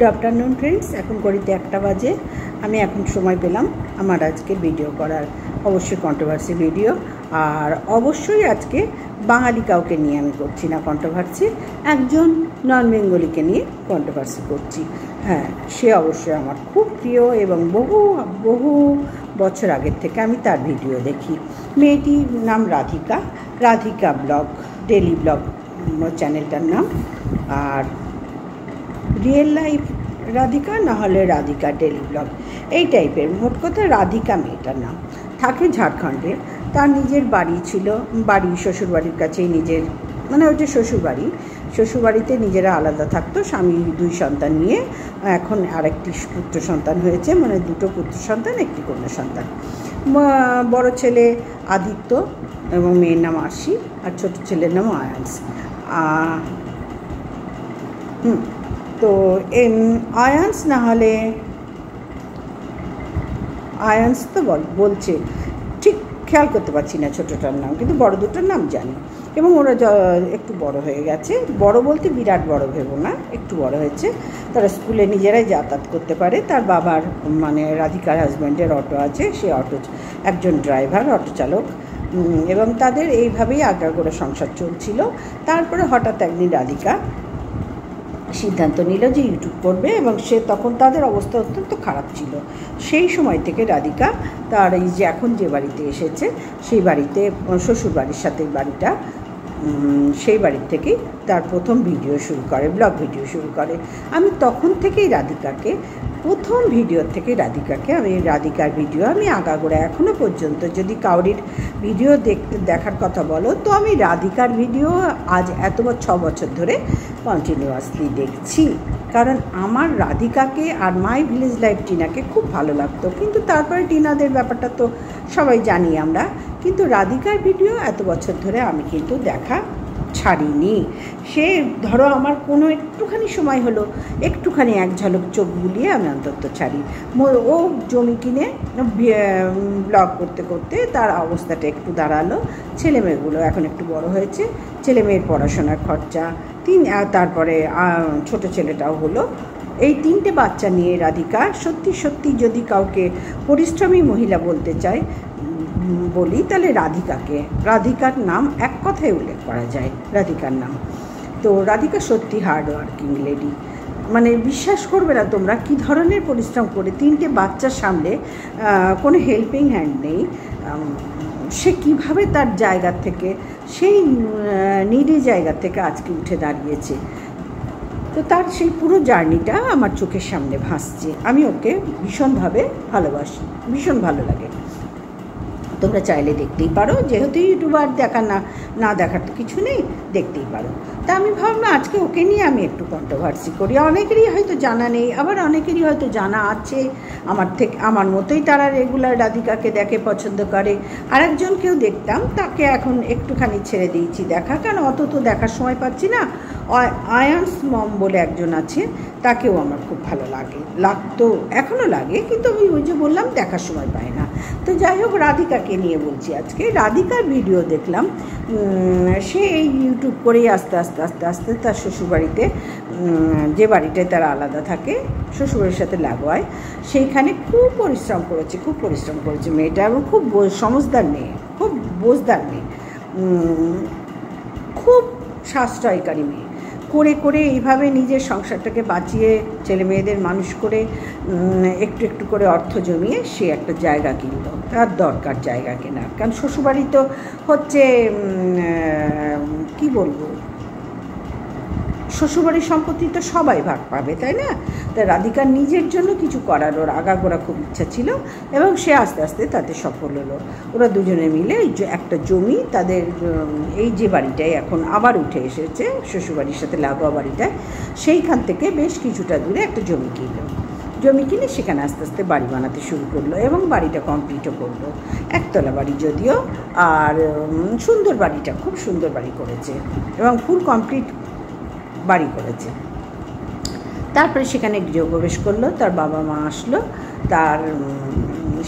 Good afternoon friends. এখন ঘড়িতে 1টা বাজে। আমি এখন সময় পেলাম আমার আজকে ভিডিও করার, অবশ্যই কন্ট্রোভার্সি ভিডিও। আর অবশ্যই আজকে বাঙালি কাউকে নিয়ে আমি করছি না কন্ট্রোভার্সি, একজন নন বেঙ্গলিকে নিয়ে কন্ট্রোভার্সি করছি। হ্যাঁ, সে অবশ্যই আমার খুব প্রিয় এবং বহু বহু বছর আগের থেকে আমি তার ভিডিও দেখি। মেয়েটির নাম Radhika, Radhika blog, daily blog চ্যানেলটার নাম। আর রিয়েল লাইফ রাধিকা না হলে রাধিকা ডেলি ব্লগ, এই টাইপের। মোট কথা রাধিকা মেয়েটার নাম, থাকে ঝাড়খণ্ডে। তার নিজের বাড়ি ছিল, বাড়ি শ্বশুরবাড়ির কাছেই নিজের, মানে ওইটা শ্বশুরবাড়ি। শ্বশুরবাড়িতে নিজেরা আলাদা থাকতো, স্বামী 2 সন্তান নিয়ে। এখন আরেকটি পুত্র সন্তান হয়েছে, মানে 2টো পুত্র সন্তান, একটি কন্যা সন্তান। বড় ছেলে আদিত্য এবং মেয়ের নাম আশি, আর ছোট ছেলের নাম আয়ান্স। তো আয়ান্স না হলে আয়ান্স তো বলছে, ঠিক খেয়াল করতে পারছি না ছোটোটার নাম, কিন্তু বড় দুটোর নাম জানি। এবং ওরা একটু বড় হয়ে গেছে, বড় বলতে বিরাট বড় ভেবো না, একটু বড় হয়েছে। তারা স্কুলে নিজেরাই যাতায়াত করতে পারে। তার বাবার, মানে রাধিকার হাজব্যান্ডের অটো আছে, সে অটো একজন ড্রাইভার, অটো চালক। এবং তাদের এইভাবেই আগাগোড়া সংসার চলছিল। তারপরে হঠাৎ একদিন রাধিকা সিদ্ধান্ত নিল যে ইউটিউব করবে, এবং সে তখন তাদের অবস্থা অত্যন্ত খারাপ ছিল। সেই সময় থেকে রাধিকা তার এই যে এখন যে বাড়িতে এসেছে, সেই বাড়িতে শ্বশুরবাড়ির সাথে বাড়িটা, সেই বাড়ির থেকেই তার প্রথম ভিডিও শুরু করে, ব্লগ ভিডিও শুরু করে। আমি তখন থেকেই রাধিকাকে, প্রথম ভিডিও থেকে রাধিকাকে, আমি রাধিকার ভিডিও আমি আগাগোড়া এখনও পর্যন্ত যদি কাউরির ভিডিও দেখার কথা বলো, তো আমি রাধিকার ভিডিও আজ 6 বছর ধরে কন্টিনিউয়াসলি দেখছি। কারণ আমার রাধিকাকে আর মাই ভিলেজ লাইফ টিনাকে খুব ভালো লাগতো, কিন্তু তারপরে টিনাদের ব্যাপারটা তো সবাই জানি আমরা। কিন্তু রাধিকার ভিডিও এত বছর ধরে আমি কিন্তু দেখা ছাড়িনি। সে ধরো আমার কোনো একটুখানি সময় হলো, একটুখানি এক ঝলক চোখ বুলিয়ে আমি অন্তত ছাড়ি। ও জমি কিনে ব্লগ করতে করতে তার অবস্থাটা একটু দাঁড়ালো। ছেলেমেয়েগুলো এখন একটু বড় হয়েছে, ছেলেমেয়ের পড়াশোনার খরচা, তারপরে ছোট ছেলেটাও হলো। এই 3টে বাচ্চা নিয়ে রাধিকা সত্যি সত্যি যদি কাউকে পরিশ্রমী মহিলা বলতে চায়, বলি তাহলে রাধিকাকে, রাধিকার নাম এক কথায় উল্লেখ করা যায়, রাধিকার নাম। তো রাধিকা সত্যি হার্ড ওয়ার্কিং লেডি, মানে বিশ্বাস করবে না তোমরা কী ধরনের পরিশ্রম করে 3টে বাচ্চার সামনে, কোনো হেল্পিং হ্যান্ড নেই। সে কীভাবে তার জায়গা থেকে, সেই নিডি জায়গা থেকে আজকে উঠে দাঁড়িয়েছে। তো তার সেই পুরো জার্নিটা আমার চোখের সামনে ভাসছে। আমি ওকে ভীষণভাবে ভালোবাসি, ভীষণ ভালো লাগে। তোমরা চাইলে দেখতেই পারো, যেহেতু ইউটিউবার না দেখার তো কিছু নেই, দেখতেই পারো। তা আমি ভাবলাম আজকে ওকে নিয়ে আমি একটু কন্ট্রোভার্সি করি। অনেকেরই হয়তো জানা নেই, আবার অনেকেরই হয়তো জানা আছে। আমার মতোই তারা রেগুলার রাধিকাকে দেখে, পছন্দ করে। আরেকজনকেও দেখতাম, তাকে এখন একটুখানি ছেড়ে দিয়েছি দেখা, কারণ অত তো দেখার সময় পাচ্ছি না। আয়ান্স মম বলে একজন আছে, তাকেও আমার খুব ভালো লাগতো, এখনও লাগে, কিন্তু আমি ওই যে বললাম দেখার সময় পাই না। তো যাই হোক, রাধিকাকে নিয়ে বলছি আজকে। রাধিকার ভিডিও দেখলাম, সে এই ইউটিউব করেই আস্তে আস্তে আস্তে আস্তে তার শ্বশুরবাড়িতে, যে বাড়িটায় তারা আলাদা থাকে, শ্বশুরবাড়ির সাথে লাগোয়, সেইখানে খুব পরিশ্রম করেছে মেয়েটা। এবং খুব সমঝদার মেয়ে, খুব বোঝদার মেয়ে, খুব সাশ্রয়কারী মেয়ে। করে এইভাবে নিজের সংসারটাকে বাঁচিয়ে, ছেলে মেয়েদের মানুষ করে, একটু একটু করে অর্থ জমিয়ে সে একটা জায়গা কিনল। তার দরকার জায়গা কেনার, কারণ শ্বশুরবাড়ি তো হচ্ছে, কি বলবো, শ্বশুরবাড়ির সম্পত্তি তো সবাই ভাগ পাবে, তাই না? তা রাধিকার নিজের জন্য কিছু করার ওর আগাগোড়া খুব ইচ্ছা ছিল, এবং সে আস্তে আস্তে তাতে সফল হলো। ওরা দুজনে মিলে একটা জমি, তাদের এই যে বাড়িটায় এখন আবার উঠে এসেছে, শ্বশুরবাড়ির সাথে লাগোয়া বাড়িটায়, সেইখান থেকে বেশ কিছুটা দূরে একটা জমি কিনে সেখানে আস্তে আস্তে বাড়ি বানাতে শুরু করলো, এবং বাড়িটা কমপ্লিটও করলো। একতলা বাড়ি যদিও, আর সুন্দর বাড়িটা, খুব সুন্দর বাড়ি করেছে, এবং ফুল কমপ্লিট বাড়ি করেছে। তারপরে সেখানে গৃহপ্রবেশ করলো, তার বাবা মা আসলো, তার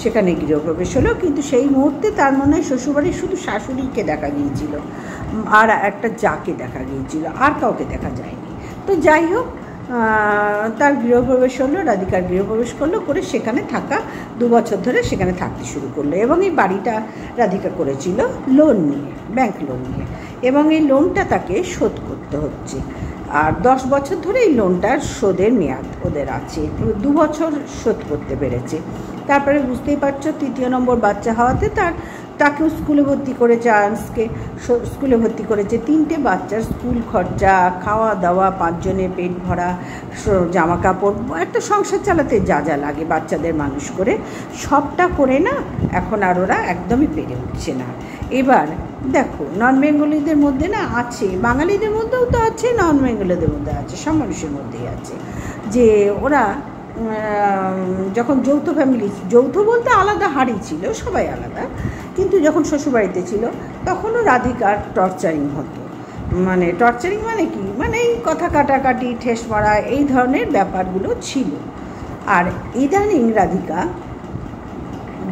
সেখানে গৃহপ্রবেশ হলো। কিন্তু সেই মুহূর্তে তার মনে হয় শ্বশুরবাড়ির শুধু শাশুড়িকে দেখা গিয়েছিল, আর একটা যাকে দেখা গিয়েছিল, আর কাউকে দেখা যায়নি। তো যাই হোক, তার গৃহপ্রবেশ হলো, রাধিকার গৃহপ্রবেশ করলো, করে সেখানে থাকা 2 বছর ধরে সেখানে থাকতে শুরু করলো। এবং এই বাড়িটা রাধিকা করেছিল লোন নিয়ে, ব্যাংক লোন নিয়ে, এবং এই লোনটা তাকে শোধ করতে হচ্ছে। আর 10 বছর ধরে এই লোনটার শোধের মেয়াদ ওদের আছে, 2 বছর শোধ করতে পেরেছে। তারপরে বুঝতেই পারছো 3য় নম্বর বাচ্চা হওয়াতে তাকেও স্কুলে ভর্তি করেছে, আয়ান্সকে স্কুলে ভর্তি করেছে। 3টে বাচ্চার স্কুল খরচা, খাওয়া দাওয়া, 5 জনের পেট ভরা, জামা কাপড়, একটা সংসার চালাতে যা যা লাগে বাচ্চাদের মানুষ করে, সবটা করে না এখন আর ওরা একদমই পেরে উঠছে না। এবার দেখো নন বেঙ্গলিদের মধ্যে না আছে, বাঙালিদের মধ্যেও তো আছে, নন বেঙ্গলিদের মধ্যে আছে, সব মানুষের মধ্যেই আছে, যে ওরা যখন যৌথ ফ্যামিলি, যৌথ বলতে আলাদা হাড়ি ছিল, সবাই আলাদা, কিন্তু যখন শ্বশুরবাড়িতে ছিল তখনও রাধিকার টর্চারিং হতো। মানে টর্চারিং মানে কি, মানে এই কথা কাটাকাটি, ঠেস মারা, এই ধরনের ব্যাপারগুলো ছিল। আর ইদানিং রাধিকা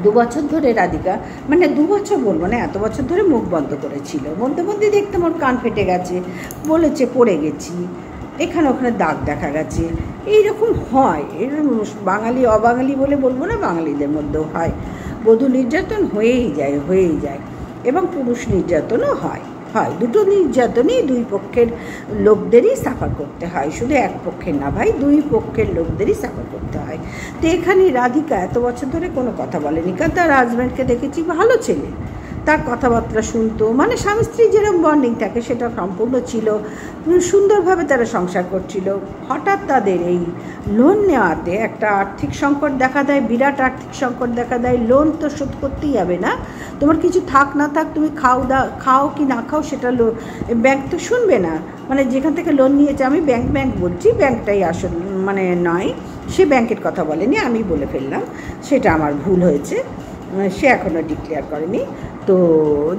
2 বছর ধরে রাধিকা, মানে 2 বছর বলবো না, এত বছর ধরে মুখ বন্ধ করেছিল। মধ্যে মধ্যে দেখতাম ওর কান ফেটে গেছে, বলেছে পড়ে গেছি, এখানে ওখানে দাগ দেখা গেছে, এইরকম হয়। এরকম বাঙালি অবাঙালি বলে বলবো না, বাঙালিদের মধ্যেও হয়, বধূ নির্যাতন হয়েই যায়, এবং পুরুষ নির্যাতনও হয়। দুটো নির্যাতনই 2 পক্ষের লোকদেরই সাফার করতে হয়, শুধু এক পক্ষের না ভাই, 2 পক্ষের লোকদেরই সাফার করতে হয়। তো এখানে রাধিকা এত বছর ধরে কোনো কথা বলেনি, কারণ তার হাজব্যান্ডকে দেখেছি ভালো ছেলে, তার কথাবার্তা শুনতো, মানে স্বামী স্ত্রী যেরকম বন্ডিং থাকে সেটা সম্পূর্ণ ছিল, সুন্দরভাবে তারা সংসার করছিল। হঠাৎ তাদের এই লোন নেওয়াতে একটা আর্থিক সংকট দেখা দেয়, বিরাট আর্থিক সংকট দেখা দেয়। লোন তো শোধ করতেই হবে না, তোমার কিছু থাক না থাক, তুমি খাও কি না খাও সেটা ব্যাংক তো শুনবে না। মানে যেখান থেকে লোন নিয়েছে, আমি ব্যাংক বলছি, ব্যাংকটাই আসল মানে নয়, সে ব্যাংকের কথা বলেনি, আমি বলে ফেললাম, সেটা আমার ভুল হয়েছে, সে এখনও ডিক্লেয়ার করেনি। তো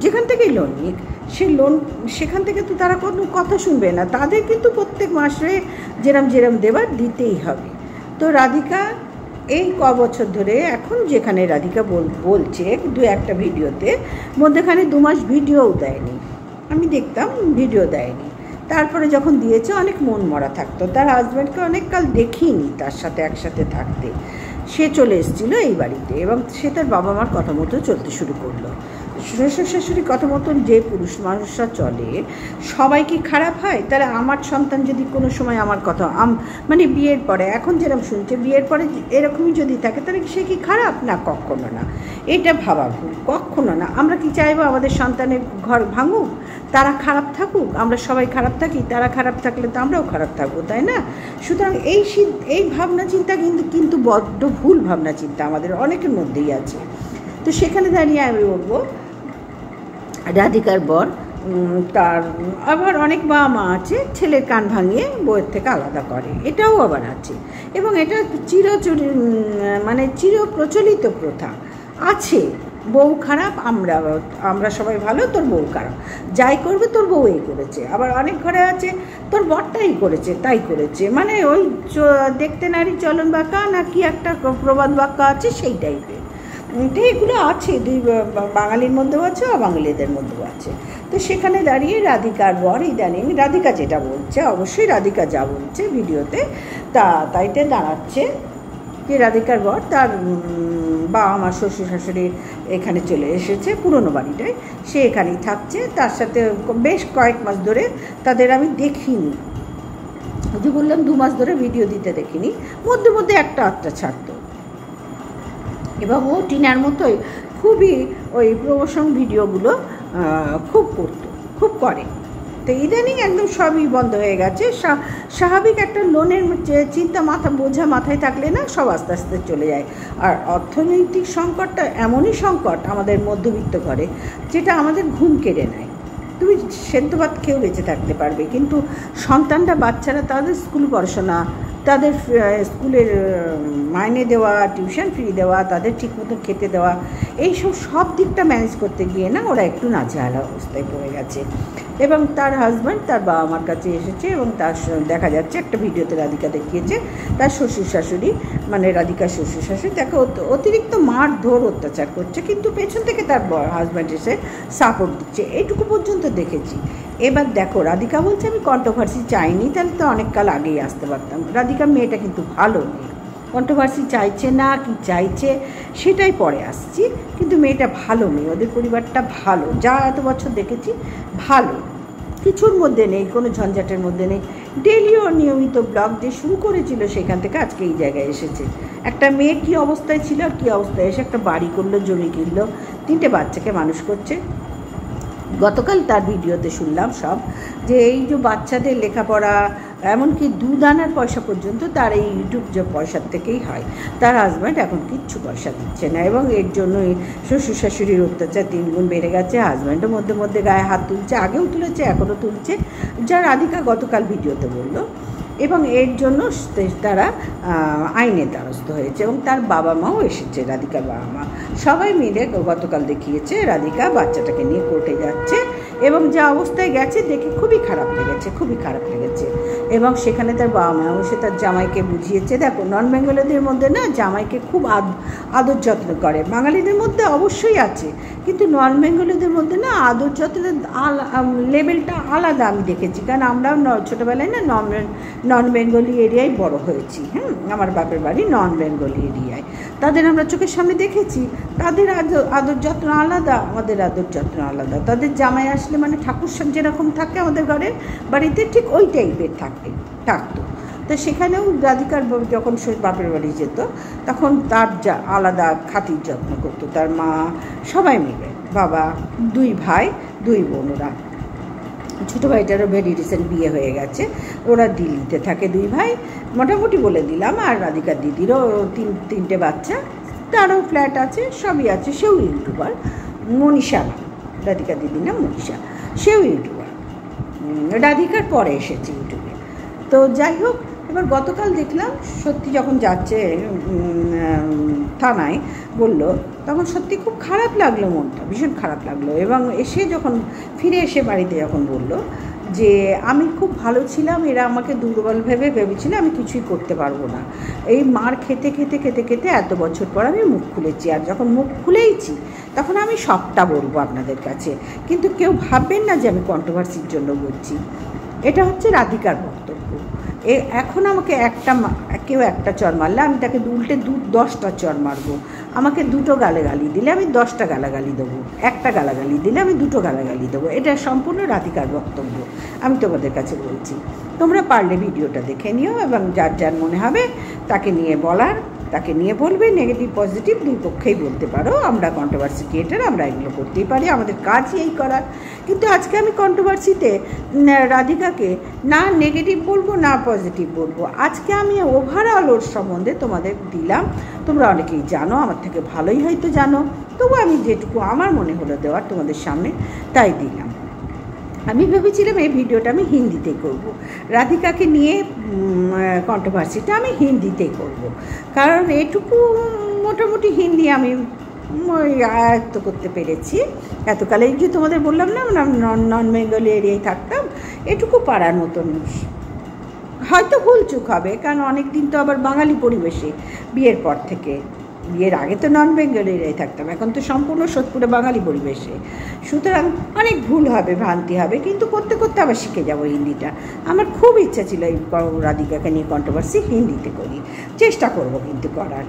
যেখান থেকেই লোন নিক, সে লোন সেখান থেকে তো তারা কোনো কথা শুনবে না, তাদের কিন্তু প্রত্যেক মাসে যেরম দেবার দিতেই হবে। তো রাধিকা এই বছর ধরে, এখন যেখানে রাধিকা বলছে 2-1টা ভিডিওতে, মধ্যেখানে 2 মাস ভিডিওও দেয়নি, আমি দেখতাম ভিডিও দেয়নি। তারপরে যখন দিয়েছে অনেক মন মরা থাকতো, তার হাজব্যান্ডকে অনেক কাল দেখিনি তার সাথে একসাথে থাকতে, সে চলে এসেছিলো এই বাড়িতে, এবং সে তার বাবা মার কথা মতো চলতে শুরু করলো। শ্বশুর শাশুড়ির কথা মতন যে পুরুষ মানুষরা চলে, সবাই কি খারাপ হয়? তাহলে আমার সন্তান যদি কোনো সময় আমার কথা মানে বিয়ের পরে, এখন যেরকম শুনছে বিয়ের পরে এরকমই যদি থাকে, তাহলে সে কি খারাপ? না, কখনো না, এটা ভাবা ভুল, কখনো না। আমরা কি চাইবো আমাদের সন্তানের ঘর ভাঙুক, তারা খারাপ থাকুক, আমরা সবাই খারাপ থাকি? তারা খারাপ থাকলে তো আমরাও খারাপ থাকবো, তাই না? সুতরাং এই ভাবনা চিন্তা কিন্তু বড্ড ভুল ভাবনা চিন্তা আমাদের অনেকের মধ্যেই আছে। তো সেখানে দাঁড়িয়ে আমি বলবো, রাধিকার বর, তার আবার অনেক বাবা মা আছে ছেলের কান ভাঙিয়ে বউয়ের থেকে আলাদা করে, এটাও আবার আছে, এবং এটা চির প্রচলিত প্রথা আছে। বউ খারাপ, আমরা সবাই ভালো, তোর বউ খারাপ, যাই করবে তোর বউ এই করেছে। আবার অনেক ঘরে আছে তোর বরটাই করেছে, তাই করেছে, মানে ওই দেখতে নারী চলন বাঁকা না কি একটা প্রবাদ বাক্য আছে, সেই টাইপের। এগুলো আছে, 2 বাঙালির মধ্যেও আছে, অবাঙালিদের মধ্যেও আছে। তো সেখানে দাঁড়িয়ে রাধিকার বর ইদানিং, রাধিকা যেটা বলছে, অবশ্যই রাধিকা যা বলছে ভিডিওতে তাইতে দাঁড়াচ্ছে যে রাধিকার বর তার বাবা মা শ্বশুর শাশুড়ি এখানে চলে এসেছে, পুরনো বাড়িটায়, সে এখানেই থাকছে, তার সাথে বেশ কয়েক মাস ধরে তাদের আমি দেখিনি, যে বললাম 2 মাস ধরে ভিডিও দিতে দেখিনি, মধ্যে মধ্যে একটা আধটা ছাড়তো, এবং ও টিনার মতোই খুবই ওই প্রমোশন ভিডিওগুলো খুব করে। তো ইদানিং একদম সবই বন্ধ হয়ে গেছে। স্বাভাবিক একটা লোনের চিন্তা বোঝা মাথায় থাকলে না, সব আস্তে আস্তে চলে যায়। আর অর্থনৈতিক সংকটটা এমনই সংকট আমাদের মধ্যবিত্ত ঘরে, যেটা আমাদের ঘুম কেড়ে নেয়। তুমি সেদ্ধ ভাত খেয়েও বেঁচে থাকতে পারবে, কিন্তু সন্তানরা, বাচ্চারা, তাদের স্কুল পড়াশোনা, তাদের স্কুলের মাইনে দেওয়া, টিউশন ফি দেওয়া, তাদের ঠিকমতো খেতে দেওয়া, এইসব সব দিকটা ম্যানেজ করতে গিয়ে না ওরা একটু নাজেহাল অবস্থায় পড়ে গেছে। এবং তার হাজব্যান্ড তার বাবা মার কাছে এসেছে এবং তার দেখা যাচ্ছে একটা ভিডিওতে রাধিকা দেখিয়েছে তার শ্বশুর শাশুড়ি মানে রাধিকার শ্বশুর শাশুড়ি তাকে অতিরিক্ত মারধর অত্যাচার করছে, কিন্তু পেছন থেকে তার হাজব্যান্ড এসে সাপোর্ট দিচ্ছে, এইটুকু পর্যন্ত দেখেছি। এবার দেখো রাধিকা বলছে আমি কন্ট্রোভার্সি চাইনি, তাহলে তো অনেক কাল আগেই আসতে পারতাম। রাধিকা মেয়েটা কিন্তু ভালো মেয়ে, কন্ট্রোভার্সি চাইছে না কি চাইছে সেটাই পরে আসছি, কিন্তু মেয়েটা ভালো মেয়ে, ওদের পরিবারটা ভালো, যা এত বছর দেখেছি ভালো, কিছুর মধ্যে নেই, কোনো ঝঞ্ঝাটের মধ্যে নেই। ডেলিও নিয়মিত ব্লগ যে শুরু করেছিল সেখান থেকে আজকে এই জায়গায় এসেছে। একটা মেয়ে কী অবস্থায় ছিল আর কী অবস্থায় এসে একটা বাড়ি করলো, জমি কিনলো, 3টে বাচ্চাকে মানুষ করছে। গতকাল তার ভিডিওতে শুনলাম সব যে এই যে বাচ্চাদের লেখাপড়া এমনকি দুধ আনার পয়সা পর্যন্ত তার এই ইউটিউব যে পয়সার থেকেই হয়। তার হাজব্যান্ড এখন কিচ্ছু পয়সা দিচ্ছে না এবং এর জন্যই শ্বশুর শাশুড়ির অত্যাচার 3 গুণ বেড়ে গেছে। হাজব্যান্ডও মধ্যে মধ্যে গায়ে হাত তুলছে, আগেও তুলেছে এখনও তুলছে, যা রাধিকা গতকাল ভিডিওতে বলল, এবং এর জন্য তারা আইনের দ্বারস্থ হয়েছে এবং তার বাবা মাও এসেছে, রাধিকার বাবা মা সবাই মিলে গতকাল দেখিয়েছে রাধিকা বাচ্চাটাকে নিয়ে কোর্টে যাচ্ছে এবং যা অবস্থায় গেছে দেখে খুবই খারাপ লেগেছে, খুবই খারাপ লেগেছে। এবং সেখানে তার বাবা মা এসে তার জামাইকে বুঝিয়েছে, দেখো নন বেঙ্গলিদের মধ্যে না জামাইকে খুব আদর যত্ন করে, বাঙালিদের মধ্যে অবশ্যই আছে, কিন্তু নন বেঙ্গলিদের মধ্যে না আদর যত্নের লেভেলটা আলাদা আমি দেখেছি, কারণ আমরাও ছোটোবেলায় না নন বেঙ্গলি এরিয়ায় বড় হয়েছি। আমার বাপের বাড়ি নন বেঙ্গলি এরিয়ায়, তাদের আমরা চোখের সামনে দেখেছি, তাদের আদর যত্ন আলাদা, আমাদের আদর যত্ন আলাদা। তাদের জামাই আসলে মানে ঠাকুর যেরকম থাকে আমাদের ঘরের বাড়িতে ঠিক ওই টাইপের থাকতো। তো সেখানেও রাধিকার যখন সে বাপের বাড়ি যেত তখন তার আলাদা খাতির যত্ন করতো তার মা, সবাই মিলে, বাবা, 2 ভাই 2 বোন। ওরা ছোটো ভাইটারও ভেরি রিসেন্ট বিয়ে হয়ে গেছে, ওরা দিল্লিতে থাকে 2 ভাই মোটামুটি বলে দিলাম। আর রাধিকার দিদিরও 3টে বাচ্চা, তারও ফ্ল্যাট আছে, সবই আছে। সেও ইউটিউবার, মনীষা, রাধিকার দিদি না মনীষা, সেও ইউটিউবার, রাধিকার পরে এসেছে ইউটিউবে। তো যাই হোক, এবার গতকাল দেখলাম সত্যি যখন যাচ্ছে থানায় বললো তখন সত্যি খুব খারাপ লাগলো, মনটা ভীষণ খারাপ লাগলো। এবং এসে যখন ফিরে এসে বাড়িতে যখন বললো যে আমি খুব ভালো ছিলাম, এরা আমাকে দুর্বল ভেবেছিল আমি কিছুই করতে পারবো না, এই মার খেতে খেতে খেতে খেতে এত বছর পর আমি মুখ খুলেছি, আর যখন মুখ খুলেইছি তখন আমি সবটা বলবো আপনাদের কাছে, কিন্তু কেউ ভাববেন না যে আমি কন্ট্রোভার্সির জন্য বলছি। এটা হচ্ছে রাধিকার বক্তব্য। এখন আমাকে কেউ একটা চর মারলে আমি তাকে উল্টে 10টা চর মারবো, আমাকে 2টো গালাগালি দিলে আমি 10টা গালাগালি দেবো, একটা গালাগালি দিলে আমি 2টো গালাগালি দেবো। এটা সম্পূর্ণ রাধিকার বক্তব্য, আমি তোমাদের কাছে বলছি। তোমরা পারলে ভিডিওটা দেখে নিও এবং যার যার মনে হবে তাকে নিয়ে বলার তাকে নিয়ে বলবে, নেগেটিভ পজিটিভ 2 পক্ষেই বলতে পারো। আমরা কন্ট্রোভার্সি ক্রিয়েটার, আমরা এগুলো করতেই পারি, আমাদের কাজই এই করার। কিন্তু আজকে আমি কন্ট্রোভার্সিতে রাধিকাকে না নেগেটিভ বলবো না পজিটিভ বলবো, আজকে আমি ওভারঅল ওর সম্বন্ধে তোমাদের দিলাম। তোমরা অনেকেই জানো, আমার থেকে ভালোই হয়তো জানো, তবু আমি যেটুকু আমার মনে হলো দেওয়ার তোমাদের সামনে তাই দিলাম। আমি ভেবেছিলাম এই ভিডিওটা আমি হিন্দিতেই করব, রাধিকাকে নিয়ে কন্ট্রোভার্সিটা আমি হিন্দিতেই করব, কারণ এটুকু মোটামুটি হিন্দি আমি আয়ত্ত করতে পেরেছি এতকালে। যে তোমাদের বললাম না নন বেঙ্গলি এরিয়ায় থাকতাম, এটুকু পারার মতন। হয়তো ভুল চুক হবে, কারণ অনেক দিন তো আবার বাঙালি পরিবেশে বিয়ের পর থেকে, বিয়ের আগে তো নন বেঙ্গলি এরিয়ায় থাকতাম, এখন তো সম্পূর্ণ সোদপুরে বাঙালি পরিবেশে, সুতরাং অনেক ভুল হবে, ভ্রান্তি হবে, কিন্তু করতে করতে আবার শিখে যাবো হিন্দিটা। আমার খুব ইচ্ছা ছিল এই রাধিকাকে নিয়ে কন্ট্রোভার্সি হিন্দিতে করি, চেষ্টা করব, কিন্তু করার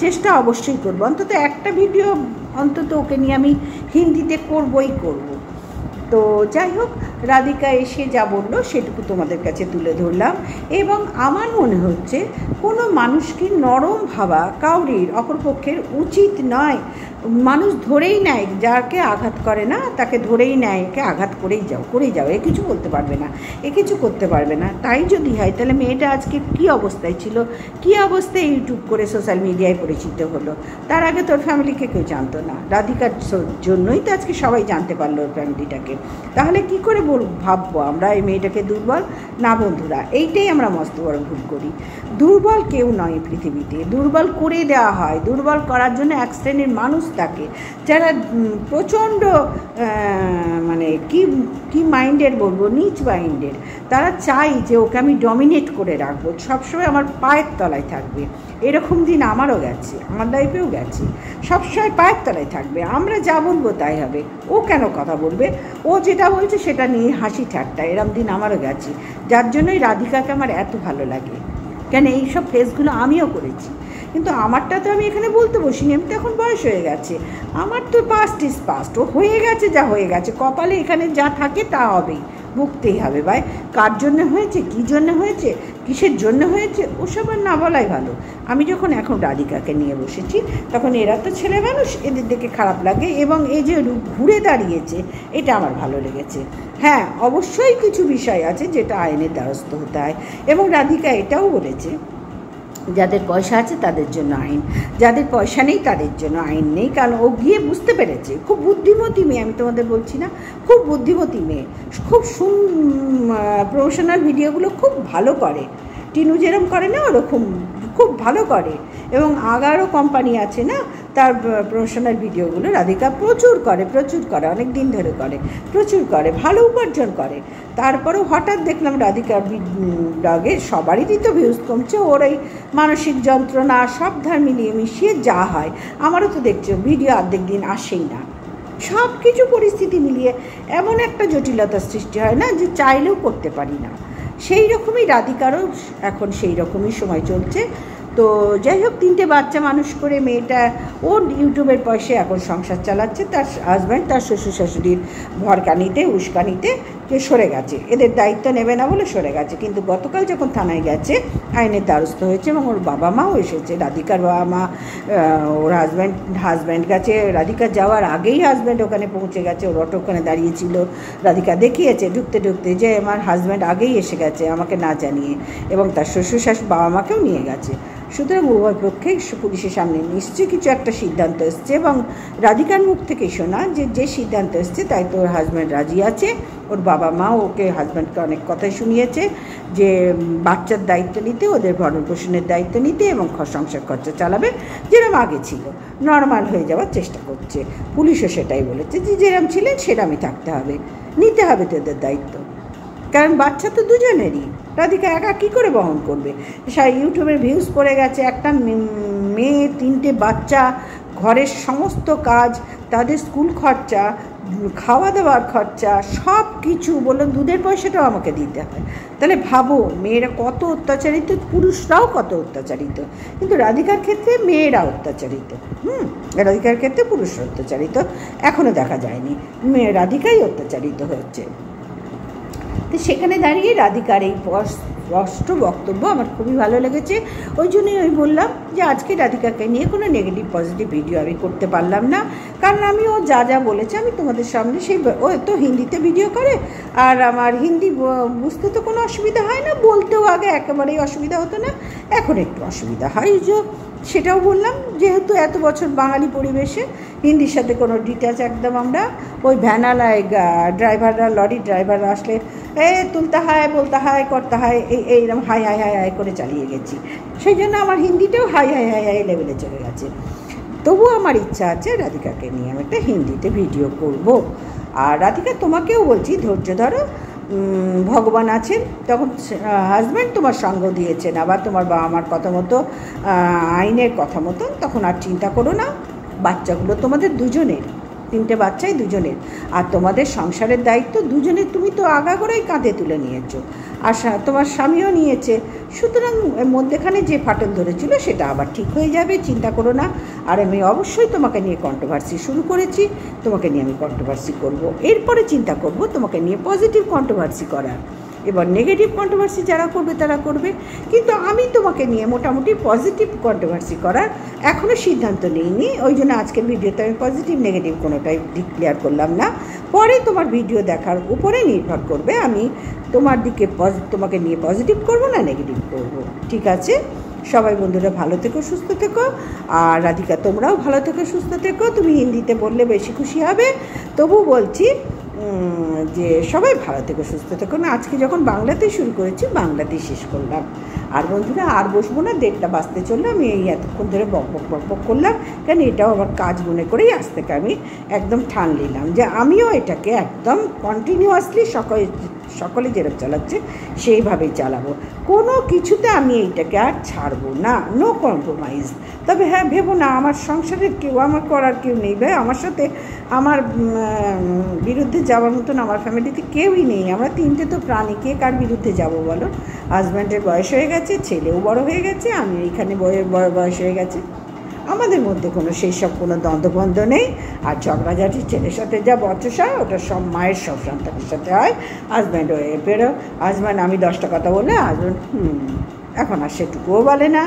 চেষ্টা অবশ্যই করব, অন্তত একটা ভিডিও অন্তত ওকে নিয়ে আমি হিন্দিতে করবই করব। তো যাই হোক, রাধিকা এসে যা বললো সেটুকু তোমাদের কাছে তুলে ধরলাম। এবং আমার মনে হচ্ছে কোনো মানুষকে নরম ভাবা কাউরির অপরপক্ষের উচিত নয়। মানুষ ধরেই নেয়, যাকে আঘাত করে না তাকে ধরেই নেয়, একে আঘাত করেই যাও, এ কিছু বলতে পারবে না, এ কিছু করতে পারবে না। তাই যদি হয় তাহলে মেয়েটা আজকে কী অবস্থায় ছিল, কী অবস্থায় ইউটিউব করে সোশ্যাল মিডিয়ায় পরিচিত হলো। তার আগে তোর ফ্যামিলিকে কেউ জানতো না, রাধিকার জন্যই তো আজকে সবাই জানতে পারলো ওর ফ্যামিলিটাকে। তাহলে কি করে ভাববো আমরা এই মেয়েটাকে দুর্বল? না বন্ধুরা, এইটাই আমরা মস্ত বড় ভুল করি। দুর্বল কেউ নয় পৃথিবীতে, দুর্বল করে দেওয়া হয়। দুর্বল করার জন্য এক শ্রেণীর মানুষ থাকে যারা প্রচণ্ড মানে কি মাইন্ডের বলবো, নিচ মাইন্ডের। তারা চাই যে ওকে আমি ডমিনেট করে রাখবো, সবসময় আমার পায়ের তলায় থাকবে। এরকম দিন আমারও গেছে, আমার লাইফেও গেছে। সবসময় পায়ের তলায় থাকবে, আমরা যা বলবো তাই হবে। ও কেন কথা বলবে? ও যেটা বলছে সেটা নিয়ে হাসি ঠাট্টা, এরম দিন আমারও গেছে। যার জন্যই রাধিকাকে আমার এত ভালো লাগে। কেন এইসব ফেসগুলো আমিও করেছি, কিন্তু আমারটা তো আমি এখানে বলতে বসিনি। আমি তো এখন বয়স হয়ে গেছে, আমার তো পাস্ট ইজ পাস্ট। ও হয়ে গেছে, যা হয়ে গেছে, কপালে এখানে যা থাকে তা হবেই, ভুগতেই হবে ভাই। কার জন্য হয়েছে, কী জন্য হয়েছে, কিসের জন্য হয়েছে, ওসব আর না বলাই ভালো। আমি যখন এখন রাধিকাকে নিয়ে বসেছি তখন এরা তো ছেলে মানুষ, এদের দেখে খারাপ লাগে। এবং এই যে ঘুরে দাঁড়িয়েছে, এটা আমার ভালো লেগেছে। হ্যাঁ, অবশ্যই কিছু বিষয় আছে যেটা আইনের দ্বারস্থ হতে হয়। এবং রাধিকা এটাও বলেছে, যাদের পয়সা আছে তাদের জন্য আইন, যাদের পয়সা নেই তাদের জন্য আইন নেই। কারণ ও গিয়ে বুঝতে পেরেছে। খুব বুদ্ধিমতী মেয়ে, আমি তোমাদের বলছি না, খুব বুদ্ধিমতী মেয়ে। খুব প্রমোশনাল ভিডিওগুলো খুব ভালো করে, টিনু যেরকম করে না ওরকম খুব ভালো করে। এবং আগারও কোম্পানি আছে না, তার প্রমোশনাল ভিডিওগুলো রাধিকা প্রচুর করে, অনেক দিন ধরে করে, প্রচুর করে, ভালো উপার্জন করে। তারপরেও হঠাৎ দেখলাম রাধিকার ব্লগে সবারই তো ভিউজ কমছে। ওর এই মানসিক যন্ত্রণা সব ধার মিলিয়ে মিশিয়ে যা হয়, আমারও তো দেখছো ভিডিও অর্ধেক দিন আসেই না। সব কিছু পরিস্থিতি মিলিয়ে এমন একটা জটিলতার সৃষ্টি হয় না যে চাইলেও করতে পারি না। সেই রকমই রাধিকারও এখন সেই রকমই সময় চলছে। তো যাই হোক, 3টে বাচ্চা মানুষ করে মেয়েটা ওর ইউটিউবের পয়সায় এখন সংসার চালাচ্ছে। তার হাজব্যান্ড তার শ্বশুর শাশুড়ির ভরকানিতে উস্কানিতে সরে গেছে, এদের দায়িত্ব নেবে না বলে সরে গেছে। কিন্তু গতকাল যখন থানায় গেছে, আইনের দ্বারস্থ হয়েছে এবং ওর বাবা মাও এসেছে। রাধিকার বাবা মা, ওর হাজব্যান্ড গেছে। রাধিকা যাওয়ার আগেই হাজব্যান্ড ওখানে পৌঁছে গেছে, ওর অটো ওখানে দাঁড়িয়েছিল। রাধিকা দেখিয়েছে ঢুকতে যে আমার হাজব্যান্ড আগেই এসে গেছে আমাকে না জানিয়ে, এবং তার শ্বশুর শাশুড়ি বাবা মাকেও নিয়ে গেছে। সুতরাং উভয় পক্ষেই পুলিশের সামনে নিশ্চয়ই কিছু একটা সিদ্ধান্ত এসছে। এবং রাধিকার মুখ থেকে শোনা যে সিদ্ধান্ত এসছে তাই তো ওর হাজব্যান্ড রাজি আছে। ওর বাবা মা ওকে, হাজব্যান্ডকে অনেক কথাই শুনিয়েছে যে বাচ্চার দায়িত্ব নিতে, ওদের ভরণ পোষণের দায়িত্ব নিতে এবং সংসার খরচা চালাবে, যেরকম আগে ছিল নর্মাল হয়ে যাওয়ার চেষ্টা করছে। পুলিশও সেটাই বলেছে যে যেরকম ছিলেন সেরকমই থাকতে হবে, নিতে হবে তোদের দায়িত্ব। কারণ বাচ্চা তো দুজনেরই, রাধিকা একা কী করে বহন করবে? ইউটিউবের ভিউজ পড়ে গেছে, একটা মেয়ে, 3টে বাচ্চা, ঘরের সমস্ত কাজ, তাদের স্কুল খরচা, খাওয়া দাওয়ার খরচা, সব কিছু বললো, দুধের পয়সাটাও আমাকে দিতে হয়। তাহলে ভাবো মেয়েরা কত অত্যাচারিত, পুরুষরাও কত অত্যাচারিত। কিন্তু রাধিকার ক্ষেত্রে মেয়েরা অত্যাচারিত, রাধিকার ক্ষেত্রে পুরুষরা অত্যাচারিত এখনও দেখা যায়নি, রাধিকাই অত্যাচারিত হচ্ছে। তো সেখানে দাঁড়িয়ে রাধিকার এই স্পষ্ট বক্তব্য আমার খুবই ভালো লেগেছে। ওই জন্যই আমি বললাম যে আজকে রাধিকাকে নিয়ে কোনো নেগেটিভ পজিটিভ ভিডিও আমি করতে পারলাম না। কারণ আমি ও যা বলেছে আমি তোমাদের সামনে, ও তো হিন্দিতে ভিডিও করে, আর আমার হিন্দি বুঝতে তো কোনো অসুবিধা হয় না, বলতেও আগে একেবারেই অসুবিধা হতো না, এখন একটু অসুবিধা হয়। সেটাও বললাম, যেহেতু এত বছর বাঙালি পরিবেশে হিন্দির সাথে কোনো ডিটেলস একদম আমরা ওই ভ্যানালায় ড্রাইভাররা, লরি ড্রাইভাররা আসলে তুলতে হয়, বলতে হয়, করতে হয়, এইরকম হাই হাই হাই হাই করে চালিয়ে গেছি। সেই জন্য আমার হিন্দিটাও হাই হাই হাই হাই লেভেলে চলে গেছে। তবুও আমার ইচ্ছা আছে রাধিকাকে নিয়ে আমি একটা হিন্দিতে ভিডিও করব। আর রাধিকা, তোমাকেও বলছি ধৈর্য ধরো, ভগবান আছেন। তখন হাজব্যান্ড তোমার সঙ্গ দিয়েছেন, আবার তোমার বাবা মার কথা মতো, আইনের কথা মতো, তখন আর চিন্তা করো না। বাচ্চাগুলো তোমাদের দুজনের, 3টে বাচ্চাই দুজনের, আর তোমাদের সংসারের দায়িত্ব দুজনের। তুমি তো আগাগোড়াই কাঁধে তুলে নিয়েছো, আর তোমার স্বামীও নিয়েছে। সুতরাং মধ্যেখানে যে ফাটল ধরেছিল সেটা আবার ঠিক হয়ে যাবে, চিন্তা করো না। আর আমি অবশ্যই তোমাকে নিয়ে কন্ট্রোভার্সি শুরু করেছি, তোমাকে নিয়ে আমি কন্ট্রোভার্সি করব। এরপরে চিন্তা করব তোমাকে নিয়ে পজিটিভ কন্ট্রোভার্সি করার। এবার নেগেটিভ কন্ট্রোভার্সি যারা করবে তারা করবে, কিন্তু আমি তোমাকে নিয়ে মোটামুটি পজিটিভ কন্ট্রোভার্সি করার এখনও সিদ্ধান্ত নিইনি। ওই জন্য আজকের ভিডিওতে আমি পজিটিভ নেগেটিভ কোনোটাই ডিক্লেয়ার করলাম না। পরে তোমার ভিডিও দেখার উপরে নির্ভর করবে আমি তোমাকে নিয়ে পজিটিভ করব না নেগেটিভ করব। ঠিক আছে? সবাই বন্ধুরা ভালো থেকো, সুস্থ থেকো। আর রাধিকা, তোমরাও ভালো থেকো, সুস্থ থেকো। তুমি হিন্দিতে বললে বেশি খুশি হবে, তবু বলছি যে সবাই ভালো থেকো, সুস্থ থেকো। না, আজকে যখন বাংলাতেই শুরু করেছি বাংলাতেই শেষ করলাম। আর বন্ধুরা আর বসবো না, 1:30 বাজতে চললো। আমি এই এতক্ষণ ধরে বক করলাম, কেন এটাও আমার কাজ মনে করেই আজ থেকে আমি একদম ঠান নিলাম যে আমিও এটাকে একদম কন্টিনিউয়াসলি সকলে যেরকম চালাচ্ছে সেইভাবেই চালাবো। কোনো কিছুতে আমি এইটাকে আর ছাড়বো না, নো কম্প্রোমাইজ। তবে হ্যাঁ, ভেবো না আমার সংসারের কেউ, আমার করার কেউ নেই ভাই, আমার সাথে আমার বিরুদ্ধে যাওয়ার মতন আমার ফ্যামিলিতে কেউই নেই। আমরা 3টে তো প্রাণী, কে কার বিরুদ্ধে যাব বলো? হাজব্যান্ডের বয়স হয়ে গেছে, ছেলেও বড় হয়ে গেছে, আমি এইখানে বয়স হয়ে গেছে। আমাদের মধ্যে কোনো সেই সব কোনো দ্বন্দ্ববন্ধ নেই। আর ঝগড়াঝাটি ছেলের সাথে যা বচসা হয় ওটা সব মায়ের সব সন্তানের সাথে হয়। হাজব্যান্ড হয়ে পেরো, হাজব্যান্ড আমি 10টা কথা বলে হাজব্যান্ড এখন আর সেটুকুও বলে না,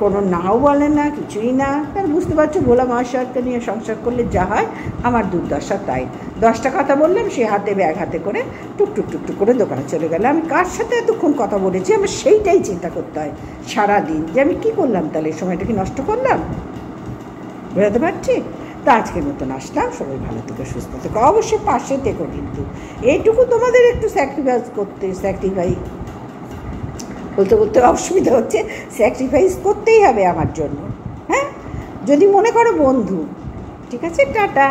কোনো নাও বলে না, কিছুই না। তার বুঝতে পারছো, ভোলা মহাশয়কে নিয়ে সংসার করলে যা হয় আমার দুর্দশা তাই। 10টা কথা বললাম, সে হাতে ব্যাগ হাতে করে টুকটুক করে দোকানে চলে গেলে। আমি কার সাথে এতক্ষণ কথা বলেছি আমার সেইটাই চিন্তা করতে হয় সারাদিন, যে আমি কী করলাম, তাহলে এই সময়টা কি নষ্ট করলাম? বেরোতে পারছি। তা আজকের মতন আসলাম। সবাই ভালো থেকে সুস্থ থেকে, অবশ্যই পাশে থেকো। কিন্তু এইটুকু তোমাদের একটু স্যাক্রিফাইস বলতে অসুবিধা হচ্ছে, স্যাক্রিফাইস করতেই হবে আমার জন্য। হ্যাঁ, যদি মনে করো বন্ধু। ঠিক আছে, টাটা।